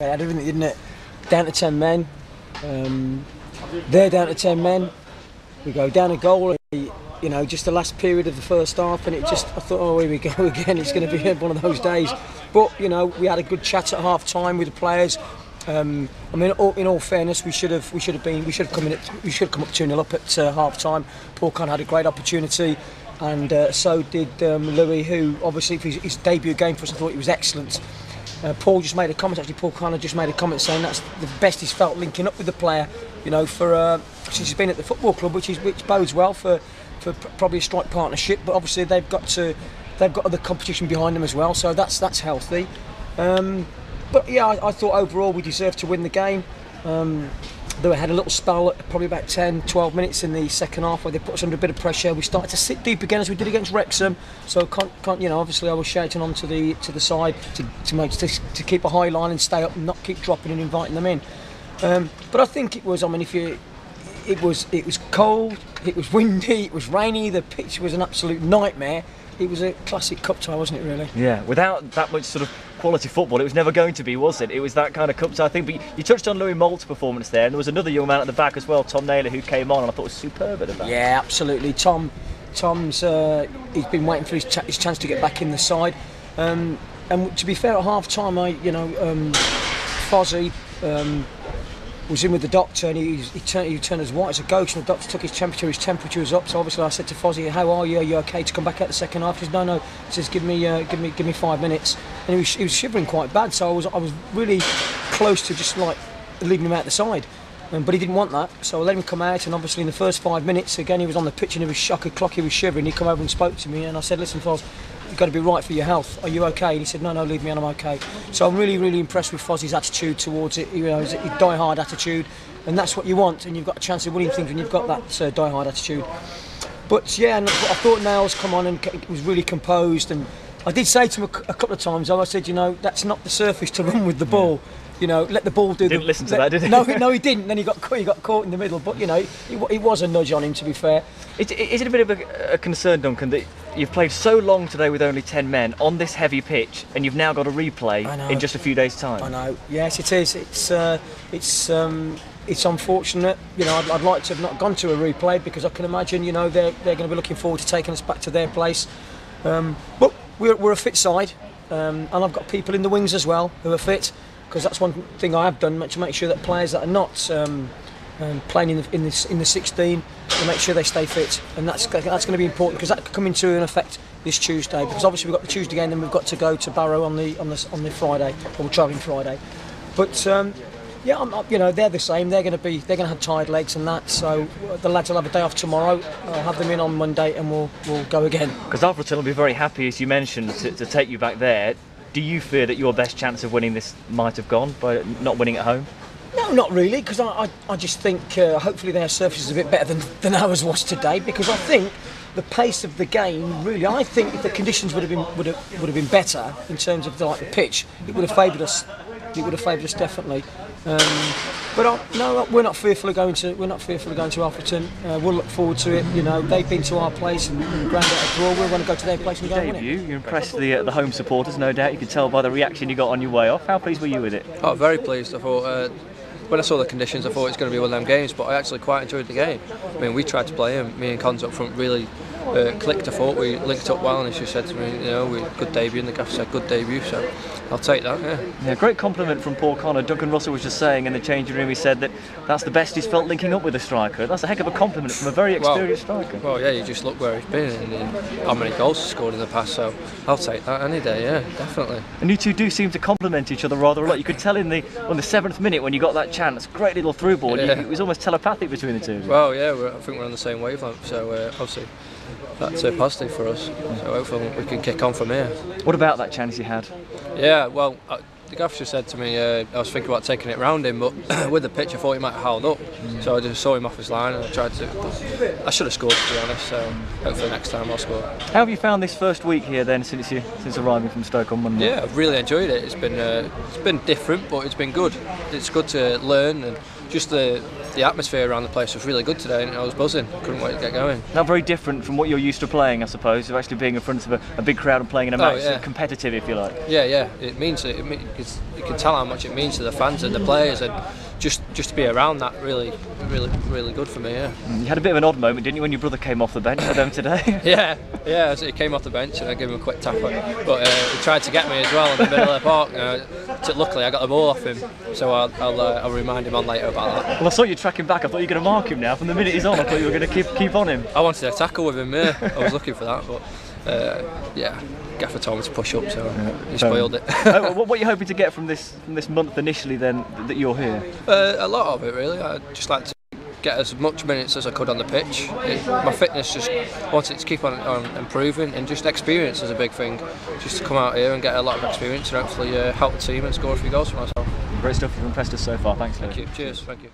They had everything, didn't it? Down to 10 men. They're down to 10 men. We go down a goal, just the last period of the first half, and I thought, oh, here we go again. It's going to be one of those days. But we had a good chat at half time with the players. In all fairness, we should have come up 2-0 up at half time. Paul Conn had a great opportunity, and so did Louis, who obviously for his debut game for us, I thought he was excellent. Paul just made a comment. Actually, Paul Conn just made a comment saying that's the best he's felt linking up with the player. Since he's been at the football club, which bodes well for probably a strike partnership. But obviously they've got other competition behind them as well, so that's healthy. But yeah, I thought overall we deserved to win the game. They had a little spell at probably about 10-12 minutes in the second half where they put us under a bit of pressure. We started to sit deep again as we did against Wrexham. So obviously I was shouting on to the side to keep a high line and stay up and not keep dropping and inviting them in. But I think it was cold, it was windy, it was rainy, the pitch was an absolute nightmare. It was a classic cup tie, wasn't it, really? Yeah, without that much sort of quality football, it was never going to be, was it? It was that kind of cup tie thing. But you touched on Louis Moult's performance there, and there was another young man at the back as well, Tom Naylor, who came on, and I thought was superb at the back. Yeah, absolutely. Tom's he's been waiting for his chance to get back in the side. And to be fair, at half time, Fozzie was in with the doctor, and he turned as white as a ghost, and the doctor took his temperature was up. So obviously I said to Fozzie, how are you okay to come back out the second half? He says, no, he says, give me 5 minutes. And he was shivering quite bad, so I was really close to just like leaving him out the side. But he didn't want that, so I let him come out, and obviously in the first 5 minutes, again, he was on the pitch and he was shocked, he was shivering. He come over and spoke to me, and I said, listen, Foz, you've got to be right for your health. Are you okay? And he said, no, leave me on, I'm okay. So I'm really, really impressed with Fozzie's attitude towards it. His die-hard attitude, and that's what you want, and you've got a chance of winning things when you've got that die-hard attitude. But yeah, and I thought Nails come on and was really composed, and I did say to him a couple of times, I said, that's not the surface to run with the ball. Let the ball do. Didn't listen to that, did he? No, he didn't. Then he got caught in the middle. But it was a nudge on him, to be fair. Is it a bit of a concern, Duncan, that you've played so long today with only 10 men on this heavy pitch, and you've now got a replay in just a few days' time? I know. Yes, it is. It's unfortunate. I'd like to have not gone to a replay, because I can imagine they're going to be looking forward to taking us back to their place. But we're a fit side, and I've got people in the wings as well who are fit. Because that's one thing I have done to make sure that players that are not playing in the 16, to make sure they stay fit, and that's going to be important, because that could come into an effect this Tuesday. Because obviously we've got the Tuesday game, then we've got to go to Barrow on the Friday, or we're travelling Friday. But they're the same. They're going to have tired legs and that. So the lads will have a day off tomorrow. I'll have them in on Monday, and we'll go again. Because Alfreton will be very happy, as you mentioned, to take you back there. Do you fear that your best chance of winning this might have gone by not winning at home? No, not really, because I just think hopefully their surface is a bit better than ours was today, because I think the pace of the game, really, I think if the conditions would have been better in terms of the pitch, it would have favoured us. It would have favoured us definitely. But we're not fearful of going to Alfreton. We'll look forward to it. They've been to our place and ground out a draw. We're going to go to their place and go and win it. You impressed the home supporters, no doubt. You could tell by the reaction you got on your way off. How pleased were you with it? Oh, very pleased. I thought when I saw the conditions, I thought it was going to be one of them games. But I actually quite enjoyed the game. I mean, we tried to play him. Me and Cons up front really clicked. I thought we linked up well, and she said to me, good debut, and the gaffer said good debut. So I'll take that. Yeah, great compliment from Paul Connor. Duncan Russell was just saying in the changing room, he said that's the best he's felt linking up with a striker. That's a heck of a compliment from a very experienced striker. Well, yeah, you just look where he's been and how many goals he's scored in the past. So I'll take that any day. Yeah, definitely. And you two do seem to complement each other rather a lot. You could tell on the 7th minute when you got that chance, great little through ball. Yeah. It was almost telepathic between the two. Well, yeah, I think we're on the same wavelength. So obviously that's positive for us. So hopefully we can kick on from here. What about that chance you had? Yeah, well, the gaffer said to me, I was thinking about taking it round him, but with the pitch I thought he might have held up. So I just saw him off his line and I tried to. I should have scored, to be honest, so hopefully next time I'll score. How have you found this first week here then, since arriving from Stoke on Monday? Yeah, I've really enjoyed it. It's been different, but it's been good. It's good to learn, and just the atmosphere around the place was really good today, and I was buzzing. Couldn't wait to get going. Not very different from what you're used to playing, I suppose, of actually being in front of a big crowd and playing in a match, yeah. competitive, if you like. Yeah, it means it. You can tell how much it means to the fans and the players, and just to be around that really good for me. Yeah. You had a bit of an odd moment, didn't you, when your brother came off the bench for them today? yeah. So he came off the bench and I gave him a quick tap, but he tried to get me as well in the middle of the park. Luckily, I got the ball off him, so I'll remind him on later about that. Well, I saw you tracking back. I thought you were going to mark him now. From the minute he's on, I thought you were going to keep on him. I wanted a tackle with him. Yeah, I was looking for that, but Gaffer told me to push up, so he spoiled it. What are you hoping to get from this month initially, then, that you're here? A lot of it, really. I'd just like to get as much minutes as I could on the pitch. My fitness, just wanted to keep on improving, and just experience is a big thing. Just to come out here and get a lot of experience and hopefully help the team and score a few goals for myself. Great stuff. You've impressed us so far. Thanks, Louis. Thank you. Cheers. Thank you.